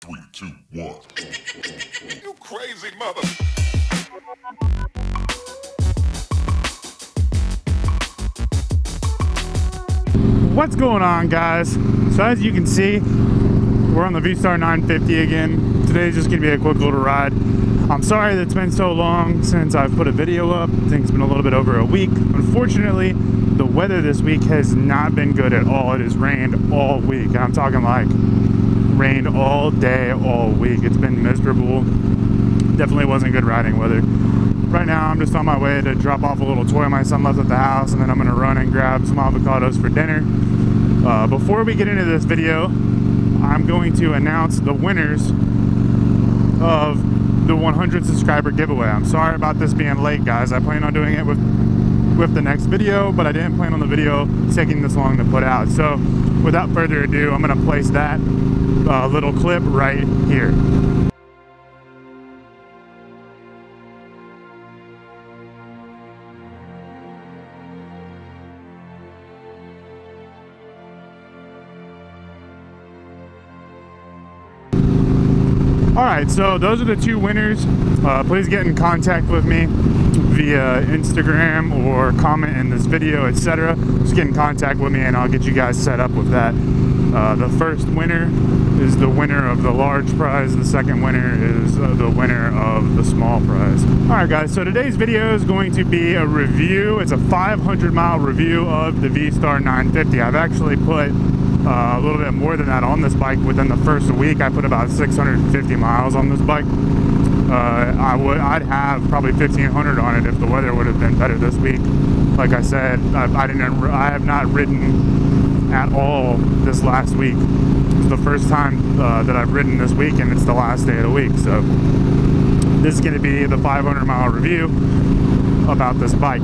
3, 2, 1. You crazy mother. What's going on, guys? So as you can see, we're on the V-Star 950 again. Today's just gonna be a quick little ride. I'm sorry that it's been so long since I've put a video up. I think it's been a little bit over a week. Unfortunately, the weather this week has not been good at all. It has rained all week, and I'm talking like rained all day, all week. It's been miserable. Definitely wasn't good riding weather. Right now, I'm just on my way to drop off a little toy my son left at the house, and then I'm gonna run and grab some avocados for dinner. Before we get into this video, I'm going to announce the winners of the 100 subscriber giveaway. I'm sorry about this being late, guys. I plan on doing it with the next video, but I didn't plan on the video taking this long to put out. So without further ado, I'm gonna place that little clip right here. Alright, so those are the two winners. Please get in contact with me via Instagram or comment in this video, etc. Just get in contact with me and I'll get you guys set up with that. The first winner is the winner of the large prize. The second winner is the winner of the small prize. Alright guys, so today's video is going to be a review. It's a 500-mile review of the V-Star 950. I've actually put a little bit more than that on this bike within the first week. I put about 650 miles on this bike. I'd have probably 1,500 on it if the weather would have been better this week. Like I said, I have not ridden at all this last week. It's the first time that I've ridden this week, and it's the last day of the week. So this is going to be the 500-mile review about this bike.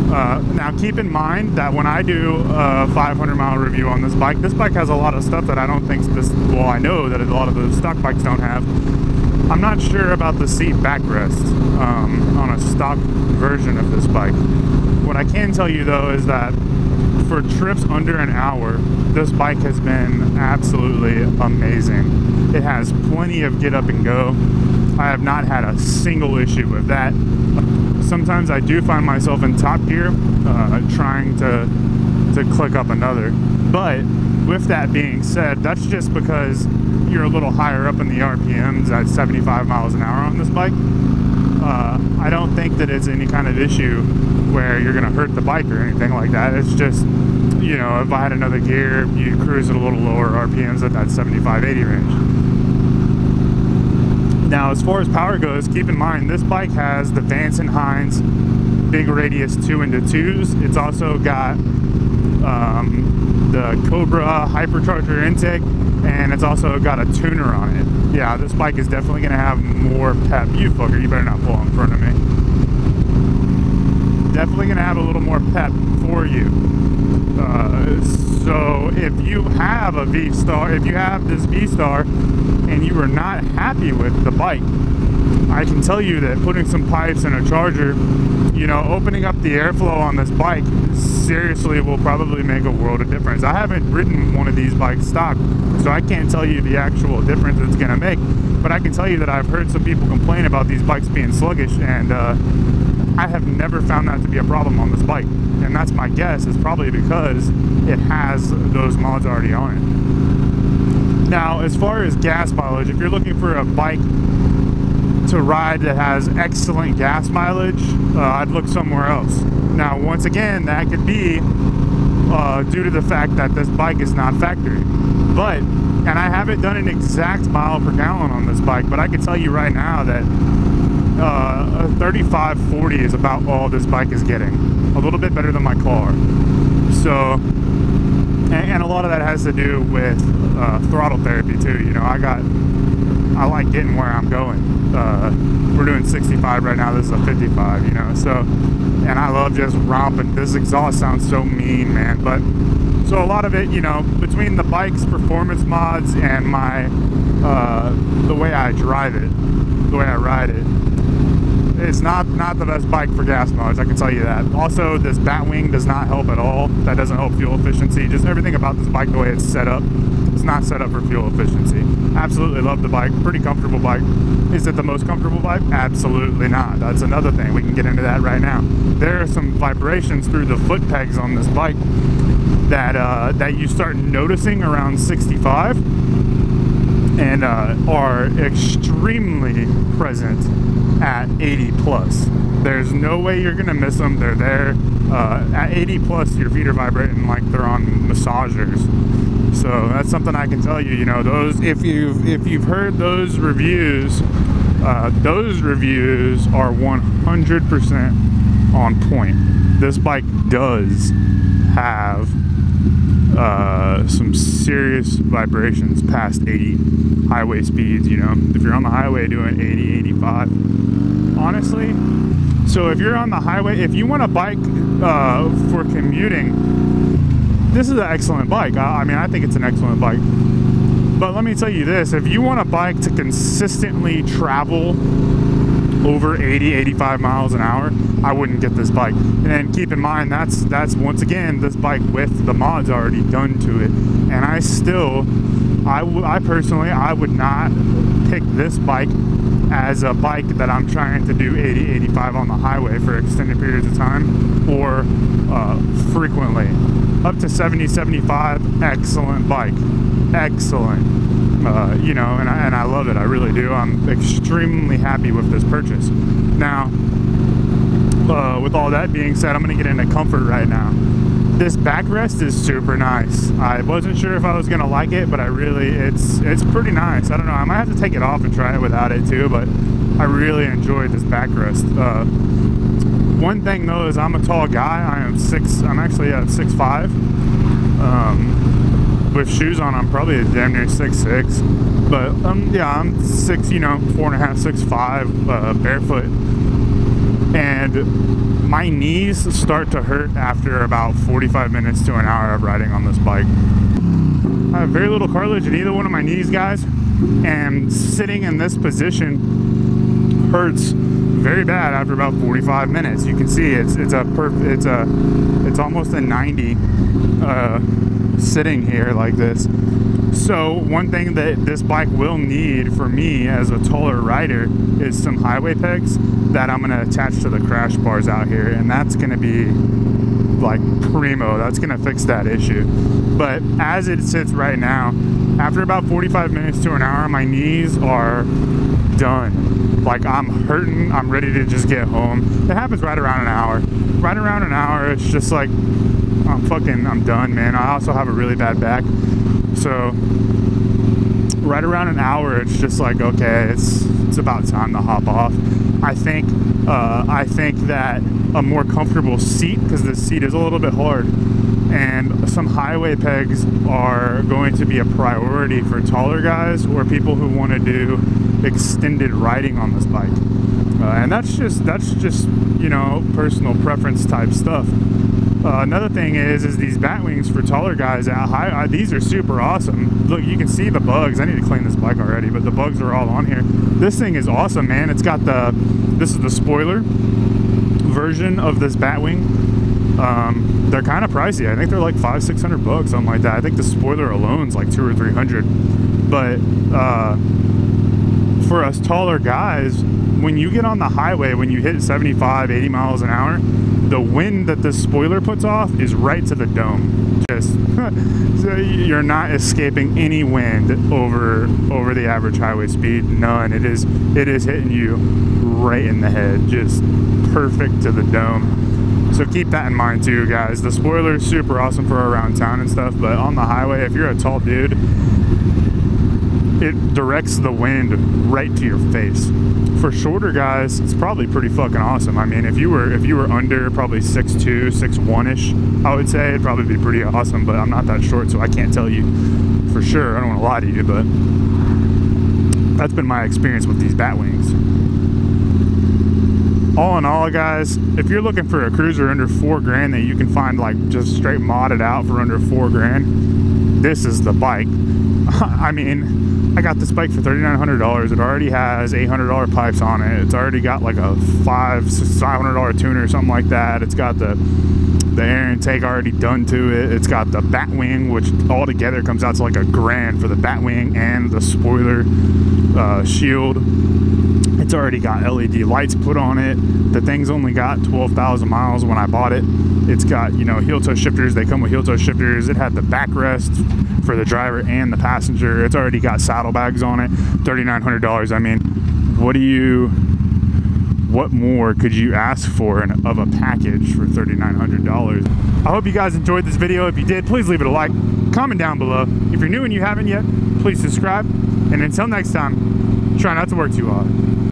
Now keep in mind that when I do a 500-mile review on this bike has a lot of stuff that I don't think I know that a lot of the stock bikes don't have. I'm not sure about the seat backrest on a stock version of this bike. What I can tell you though is that for trips under an hour, this bike has been absolutely amazing. It has plenty of get up and go. I have not had a single issue with that. Sometimes I do find myself in top gear trying to click up another. But with that being said, that's just because you're a little higher up in the RPMs at 75 miles an hour on this bike. I don't think that it's any kind of issue where you're gonna hurt the bike or anything like that. It's just, you know, if I had another gear, you cruise at a little lower RPMs at that 75, 80 range. Now, as far as power goes, keep in mind this bike has the Vance & Hines big radius 2x2s. It's also got the Cobra hypercharger intake, and it's also got a tuner on it. Yeah, this bike is definitely going to have more pep. You fucker, you better not pull in front of me. Definitely going to have a little more pep for you. So if you have a V-Star, if you have this V-Star and you are not happy with the bike, I can tell you that putting some pipes and a charger, you know, opening up the airflow on this bike seriously will probably make a world of difference. I haven't ridden one of these bikes stock, so I can't tell you the actual difference it's going to make, but I can tell you that I've heard some people complain about these bikes being sluggish, and I have never found that to be a problem on this bike. And that's my guess, is probably because it has those mods already on it. Now, as far as gas mileage, if you're looking for a bike to ride that has excellent gas mileage, I'd look somewhere else. Now, once again, that could be due to the fact that this bike is not factory. And I haven't done an exact mile per gallon on this bike, but I can tell you right now that a 35-40 is about all this bike is getting. A little bit better than my car. So, and a lot of that has to do with throttle therapy too. You know, I I like getting where I'm going. We're doing 65 right now. This is a 55, you know. So, and I love just romping. This exhaust sounds so mean, man. But so a lot of it, you know, between the bike's performance mods and my the way I drive it, the way I ride it, it's not the best bike for gas mileage, I can tell you that. Also, this bat wing does not help at all. That doesn't help fuel efficiency. Just everything about this bike, the way it's set up, it's not set up for fuel efficiency. Absolutely love the bike. Pretty comfortable bike. Is it the most comfortable bike? Absolutely not. That's another thing. We can get into that right now. There are some vibrations through the foot pegs on this bike that you start noticing around 65 and are extremely present at 80 plus. There's no way you're gonna miss them. They're there. At 80 plus, your feet are vibrating like they're on massagers. So that's something I can tell you. You know, those if you've heard those reviews are 100% on point. This bike does have some serious vibrations past 80 highway speeds. You know, if you're on the highway doing 80, 85, honestly. So if you're on the highway, if you want a bike for commuting, this is an excellent bike. I mean, I think it's an excellent bike. But let me tell you this, if you want a bike to consistently travel over 80, 85 miles an hour, I wouldn't get this bike. And keep in mind, that's once again, this bike with the mods already done to it. And I personally, I would not pick this bike as a bike that I'm trying to do 80, 85 on the highway for extended periods of time or frequently. Up to 70, 75, excellent bike. Excellent. You know, and I love it. I really do. I'm extremely happy with this purchase. Now, with all that being said, I'm going to get into comfort right now. This backrest is super nice. I wasn't sure if I was going to like it, but it's pretty nice. I don't know. I might have to take it off and try it without it too, but I really enjoyed this backrest. One thing though is I'm a tall guy. I'm actually at 6'5". With shoes on, I'm probably damn near 6'6". But yeah, I'm 6, you know, 4.5, 6'5", barefoot. And my knees start to hurt after about 45 minutes to an hour of riding on this bike. I have very little cartilage in either one of my knees, guys, and sitting in this position hurts very bad after about 45 minutes. You can see it's almost a 90 sitting here like this. So one thing that this bike will need for me as a taller rider is some highway pegs that I'm going to attach to the crash bars out here, and that's going to be like primo. That's going to fix that issue. But as it sits right now, after about 45 minutes to an hour, my knees are done. Like, I'm hurting. I'm ready to just get home. It happens right around an hour. Right around an hour, it's just like I'm done, man. I also have a really bad back, so right around an hour, it's just like, okay, it's about time to hop off. I think that a more comfortable seat, because the seat is a little bit hard, and some highway pegs are going to be a priority for taller guys or people who want to do extended riding on this bike. And that's just you know, personal preference type stuff. Another thing is these bat wings for taller guys out high. These are super awesome. Look, you can see the bugs. I need to clean this bike already, but the bugs are all on here. This thing is awesome, man. It's got this is the spoiler version of this bat wing. They're kind of pricey. I think they're like $500-600 bucks, something like that. I think the spoiler alone's like $200 or $300. But for us taller guys, when you get on the highway, when you hit 75-80 miles an hour, the wind that this spoiler puts off is right to the dome. Just so you're not escaping any wind over the average highway speed. None. It is hitting you right in the head, just perfect to the dome. So keep that in mind too, guys. The spoiler is super awesome for around town and stuff, but on the highway, if you're a tall dude, it directs the wind right to your face. For shorter guys, it's probably pretty fucking awesome. I mean, if you were under probably 6'2", 6'1"-ish, I would say it'd probably be pretty awesome, but I'm not that short, so I can't tell you for sure. I don't want to lie to you, but that's been my experience with these bat wings. All in all, guys, if you're looking for a cruiser under $4,000 that you can find like just straight modded out for under $4,000, this is the bike. I mean, I got this bike for $3,900. It already has $800 pipes on it. It's already got like a $500 tuner or something like that. It's got the air intake already done to it. It's got the bat wing, which altogether comes out to like $1,000 for the bat wing and the spoiler shield. It's already got LED lights put on it. The thing's only got 12,000 miles when I bought it. It's got, you know, heel toe shifters. They come with heel toe shifters. It had the backrest for the driver and the passenger. It's already got saddlebags on it. $3,900. I mean, what more could you ask for of a package for $3,900? I hope you guys enjoyed this video. If you did, please leave it a like, comment down below. If you're new and you haven't yet, please subscribe. And until next time, try not to work too hard.